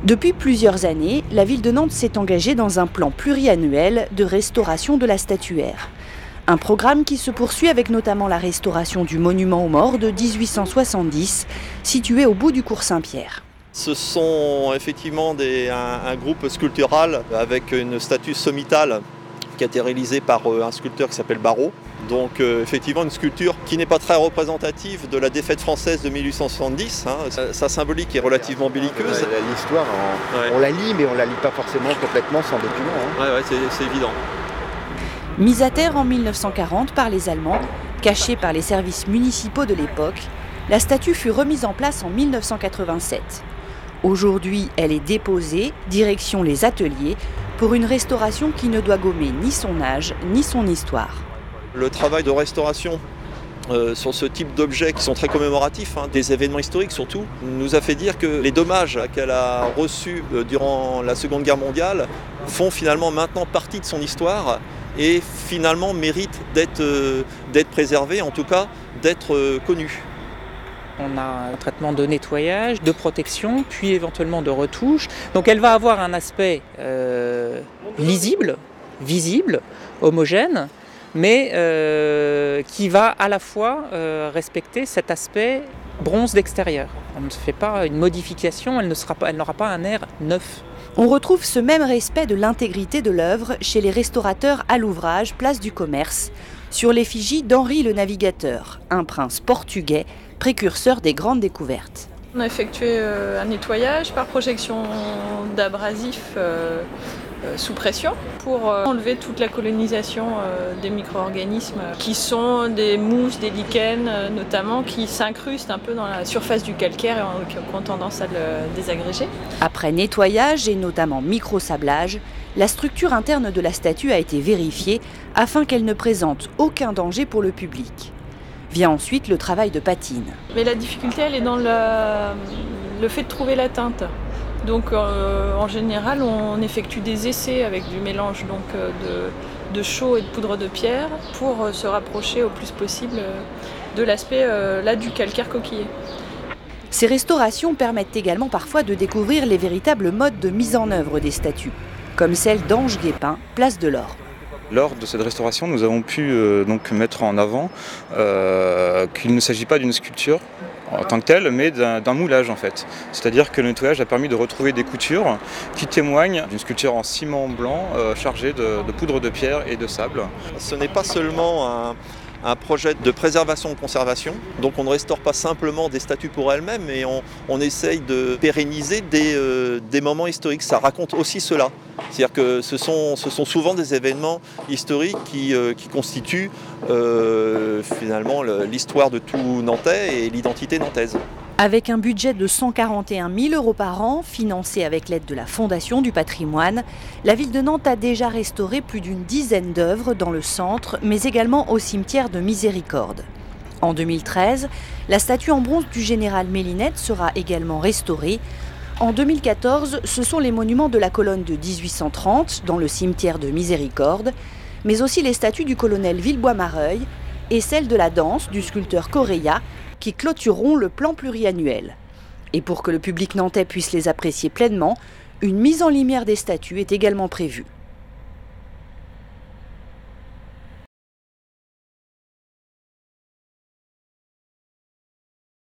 Depuis plusieurs années, la ville de Nantes s'est engagée dans un plan pluriannuel de restauration de la statuaire. Un programme qui se poursuit avec notamment la restauration du monument aux morts de 1870, situé au bout du cours Saint-Pierre. Ce sont effectivement un groupe sculptural avec une statue sommitale qui a été réalisée par un sculpteur qui s'appelle Barrault. Donc effectivement une sculpture qui n'est pas très représentative de la défaite française de 1870. Sa symbolique est relativement belliqueuse. L'histoire, on la lit, mais on ne la lit pas forcément complètement sans document. C'est évident. Mise à terre en 1940 par les Allemands, cachée par les services municipaux de l'époque, la statue fut remise en place en 1987. Aujourd'hui, elle est déposée, direction les ateliers, pour une restauration qui ne doit gommer ni son âge, ni son histoire. Le travail de restauration sur ce type d'objets qui sont très commémoratifs, des événements historiques surtout, nous a fait dire que les dommages qu'elle a reçus durant la Seconde Guerre mondiale font finalement maintenant partie de son histoire et finalement méritent d'être préservés, en tout cas d'être connus. On a un traitement de nettoyage, de protection, puis éventuellement de retouche. Donc elle va avoir un aspect lisible, visible, homogène, mais qui va à la fois respecter cet aspect bronze d'extérieur. On ne fait pas une modification, elle n'aura pas un air neuf. On retrouve ce même respect de l'intégrité de l'œuvre chez les restaurateurs à l'ouvrage Place du Commerce, sur l'effigie d'Henri le Navigateur, un prince portugais, précurseur des grandes découvertes. On a effectué un nettoyage par projection d'abrasif sous pression pour enlever toute la colonisation des micro-organismes qui sont des mousses, des lichens notamment, qui s'incrustent un peu dans la surface du calcaire et qui ont tendance à le désagréger. Après nettoyage et notamment micro-sablage, la structure interne de la statue a été vérifiée afin qu'elle ne présente aucun danger pour le public. Vient ensuite le travail de patine. Mais la difficulté, elle est dans le fait de trouver la teinte. Donc en général, on effectue des essais avec du mélange de chaux et de poudre de pierre pour se rapprocher au plus possible de l'aspect du calcaire coquillé. Ces restaurations permettent également parfois de découvrir les véritables modes de mise en œuvre des statues, comme celle d'Ange Guépin, place de l'Or. Lors de cette restauration, nous avons pu donc mettre en avant qu'il ne s'agit pas d'une sculpture en tant que telle, mais d'un moulage en fait. C'est-à-dire que le nettoyage a permis de retrouver des coutures qui témoignent d'une sculpture en ciment blanc chargée de poudre de pierre et de sable. Ce n'est pas seulement un projet de préservation-conservation, donc on ne restaure pas simplement des statues pour elles-mêmes, mais on essaye de pérenniser des moments historiques. Ça raconte aussi cela. C'est-à-dire que ce sont souvent des événements historiques qui constituent finalement l'histoire de tout Nantais et l'identité nantaise. Avec un budget de 141 000 € par an, financé avec l'aide de la Fondation du patrimoine, la ville de Nantes a déjà restauré plus d'une dizaine d'œuvres dans le centre, mais également au cimetière de Miséricorde. En 2013, la statue en bronze du général Mélinette sera également restaurée. En 2014, ce sont les monuments de la colonne de 1830 dans le cimetière de Miséricorde, mais aussi les statues du colonel Villebois-Mareuil et celle de la danse du sculpteur Correia, qui clôtureront le plan pluriannuel. Et pour que le public nantais puisse les apprécier pleinement, une mise en lumière des statues est également prévue.